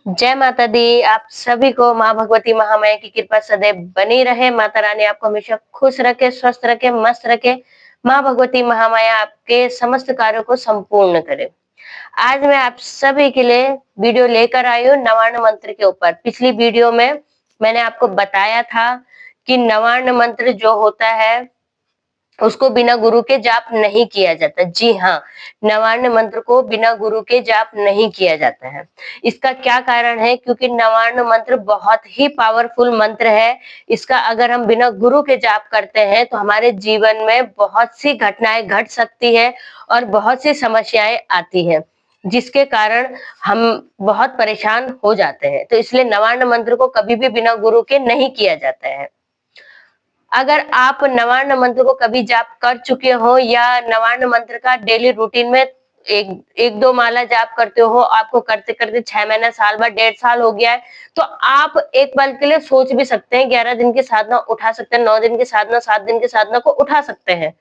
जय माता दी। आप सभी को माँ भगवती महामाया की कृपा सदैव बनी रहे। माता रानी आपको हमेशा खुश रखे, स्वस्थ रखे, मस्त रखे। माँ भगवती महामाया आपके समस्त कार्यों को संपूर्ण करे। आज मैं आप सभी के लिए वीडियो लेकर आई हूँ नवार्ण मंत्र के ऊपर। पिछली वीडियो में मैंने आपको बताया था कि नवार्ण मंत्र जो होता है उसको बिना गुरु के जाप नहीं किया जाता। जी हाँ, नवार्ण मंत्र को बिना गुरु के जाप नहीं किया जाता है। इसका क्या कारण है? क्योंकि नवार्ण मंत्र बहुत ही पावरफुल मंत्र है। इसका अगर हम बिना गुरु के जाप करते हैं तो हमारे जीवन में बहुत सी घटनाएं घट सकती है और बहुत सी समस्याएं आती है, जिसके कारण हम बहुत परेशान हो जाते हैं। तो इसलिए नवार्ण मंत्र को कभी भी बिना गुरु के नहीं किया जाता है। अगर आप नवार्ण मंत्र को कभी जाप कर चुके हो या नवार्ण मंत्र का डेली रूटीन में एक दो माला जाप करते हो, आपको करते करते 6 महीना, साल भर, 1.5 साल हो गया है, तो आप एक पल के लिए सोच भी सकते हैं 11 दिन की साधना उठा सकते हैं, 9 दिन की साधना, 7 दिन की साधना को उठा सकते हैं।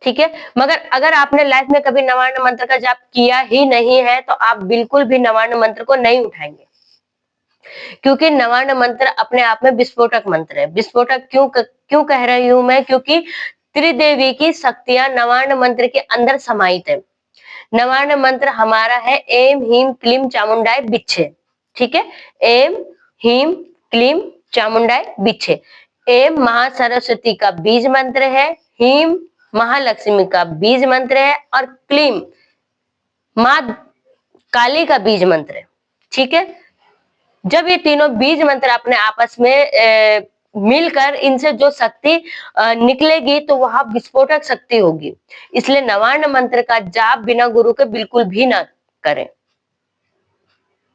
ठीक है, मगर अगर आपने लाइफ में कभी नवार्ण मंत्र का जाप किया ही नहीं है तो आप बिल्कुल भी नवार्ण मंत्र को नहीं उठाएंगे, क्योंकि नवार्ण मंत्र अपने आप में विस्फोटक मंत्र है। विस्फोटक क्यों कह रही हूं मैं? क्योंकि त्रिदेवी की शक्तियां नवार्ण मंत्र के अंदर समाहित है। नवार्ण मंत्र हमारा है एम हीम क्लीम चामुंडाय बिच्छे। ठीक है, एम हीम क्लीम चामुंडाय बिच्छे। एम महासरस्वती का बीज मंत्र है, हीम महालक्ष्मी का बीज मंत्र है और क्लीम माँ काली का बीज मंत्र है। ठीक है, जब ये तीनों बीज मंत्र अपने आपस में मिलकर इनसे जो शक्ति निकलेगी तो वह विस्फोटक शक्ति होगी। इसलिए नवार्ण मंत्र का जाप बिना गुरु के बिल्कुल भी ना करें।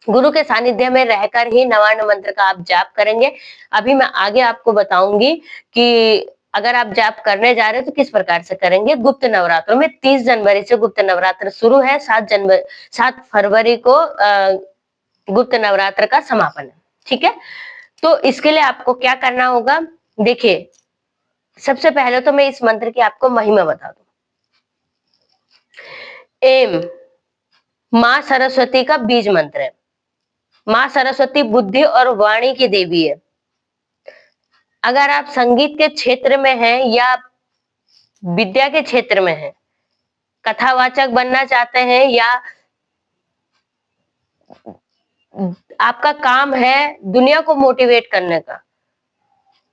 गुरु के सानिध्य में रहकर ही नवार्ण मंत्र का आप जाप करेंगे। अभी मैं आगे आपको बताऊंगी कि अगर आप जाप करने जा रहे हो तो किस प्रकार से करेंगे। गुप्त नवरात्रों में 30 जनवरी से गुप्त नवरात्र शुरू है, 7 फरवरी को गुप्त नवरात्र का समापन है। ठीक है, तो इसके लिए आपको क्या करना होगा? देखिए, सबसे पहले तो मैं इस मंत्र की आपको महिमा बता दूं। एम माँ सरस्वती का बीज मंत्र है। माँ सरस्वती बुद्धि और वाणी की देवी है। अगर आप संगीत के क्षेत्र में हैं या विद्या के क्षेत्र में हैं, कथावाचक बनना चाहते हैं या आपका काम है दुनिया को मोटिवेट करने का,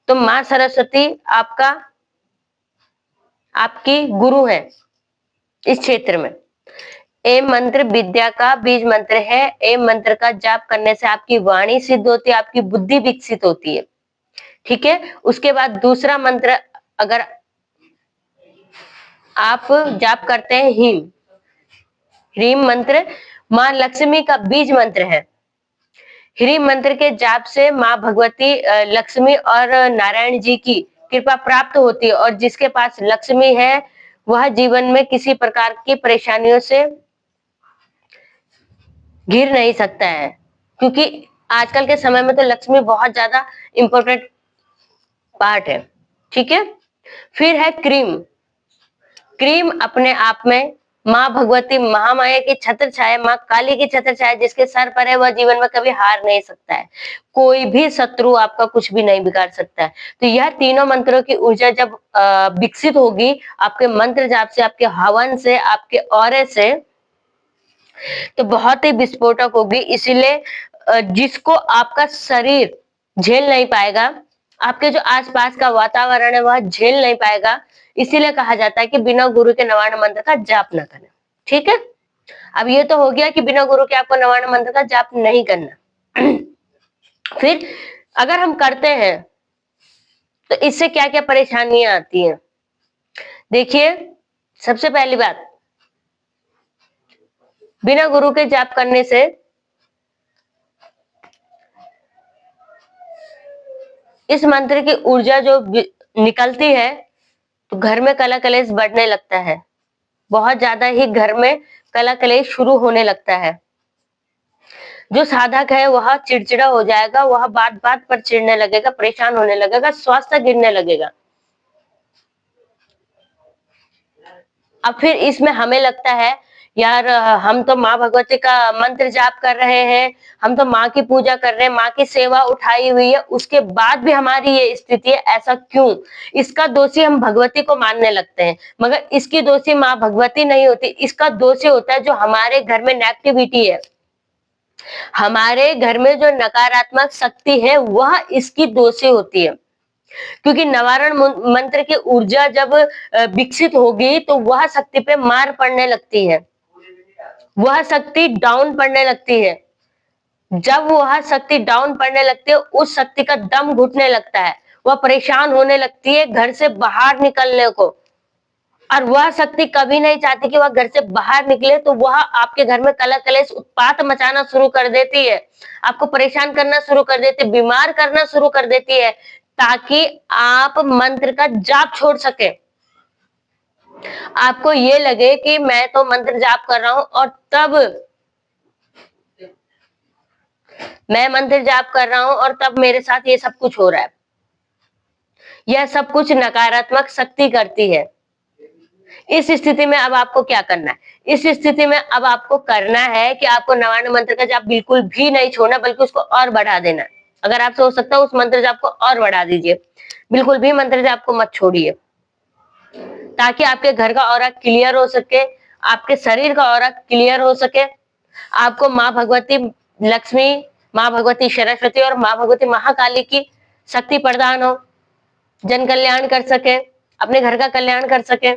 तो माँ सरस्वती आपकी गुरु है इस क्षेत्र में। एम मंत्र विद्या का बीज मंत्र है। एम मंत्र का जाप करने से आपकी वाणी सिद्ध होती है, आपकी बुद्धि विकसित होती है। ठीक है, उसके बाद दूसरा मंत्र अगर आप जाप करते हैं हीम, ह्रीम मंत्र माँ लक्ष्मी का बीज मंत्र है। ह्रीम मंत्र के जाप से माँ भगवती लक्ष्मी और नारायण जी की कृपा प्राप्त होती है और जिसके पास लक्ष्मी है वह जीवन में किसी प्रकार की परेशानियों से घिर नहीं सकता है, क्योंकि आजकल के समय में तो लक्ष्मी बहुत ज्यादा इंपॉर्टेंट पार्ट है। ठीक है, फिर है क्रीम। क्रीम अपने आप में माँ भगवती महामाया की छत्र छाया, माँ काली की छत्र छाया जिसके सर पर है वह जीवन में कभी हार नहीं सकता है। कोई भी शत्रु आपका कुछ भी नहीं बिगाड़ सकता है। तो यह तीनों मंत्रों की ऊर्जा जब विकसित होगी आपके मंत्र जाप से, आपके हवन से, आपके औरे से, तो बहुत ही विस्फोटक होगी। इसीलिए जिसको आपका शरीर झेल नहीं पाएगा, आपके जो आसपास का वातावरण है वह झेल नहीं पाएगा। इसीलिए कहा जाता है कि बिना गुरु के नवार्ण मंत्र का जाप न करें। ठीक है, अब ये तो हो गया कि बिना गुरु के आपको नवार्ण मंत्र का जाप नहीं करना। फिर अगर हम करते हैं तो इससे क्या क्या परेशानियां आती हैं? देखिए, सबसे पहली बात, बिना गुरु के जाप करने से इस मंत्र की ऊर्जा जो निकलती है तो घर में कला कलेश बढ़ने लगता है। बहुत ज्यादा ही घर में कला कलेश शुरू होने लगता है। जो साधक है वह चिड़चिड़ा हो जाएगा, वह बात बात पर चिढ़ने लगेगा, परेशान होने लगेगा, स्वास्थ्य गिरने लगेगा। अब फिर इसमें हमें लगता है यार हम तो माँ भगवती का मंत्र जाप कर रहे हैं, हम तो माँ की पूजा कर रहे हैं, माँ की सेवा उठाई हुई है, उसके बाद भी हमारी ये स्थिति है, ऐसा क्यों? इसका दोषी हम भगवती को मानने लगते हैं, मगर इसकी दोषी माँ भगवती नहीं होती, इसका दोषी होता है जो हमारे घर में नेगेटिविटी है। हमारे घर में जो नकारात्मक शक्ति है वह इसकी दोषी होती है, क्योंकि निवारण मंत्र की ऊर्जा जब विकसित होगी तो वह शक्ति पे मार पड़ने लगती है, वह शक्ति डाउन पड़ने लगती है। जब वह शक्ति डाउन पड़ने लगती है, उस शक्ति का दम घुटने लगता है, वह परेशान होने लगती है घर से बाहर निकलने को, और वह शक्ति कभी नहीं चाहती कि वह घर से बाहर निकले, तो वह आपके घर में कलह कलेश उत्पात मचाना शुरू कर देती है, आपको परेशान करना शुरू कर देती है, बीमार करना शुरू कर देती है, ताकि आप मंत्र का जाप छोड़ सके। आपको ये लगे कि मैं तो मंत्र जाप कर रहा हूं और तब मैं मंत्र जाप कर रहा हूं और तब मेरे साथ ये सब कुछ हो रहा है। यह सब कुछ नकारात्मक शक्ति करती है। इस स्थिति में अब आपको क्या करना है? इस स्थिति में अब आपको करना है कि आपको नवार्ण मंत्र का जाप बिल्कुल भी नहीं छोड़ना, बल्कि उसको और बढ़ा देना है। अगर आपसे हो सकता है उस मंत्र जाप को और बढ़ा दीजिए, बिल्कुल भी मंत्र जाप को मत छोड़िए, ताकि आपके घर का ऑरा क्लियर हो सके, आपके शरीर का ऑरा क्लियर हो सके, आपको माँ भगवती लक्ष्मी, माँ भगवती सरस्वती और माँ भगवती महाकाली की शक्ति प्रदान हो, जन कल्याण कर सके, अपने घर का कल्याण कर सके।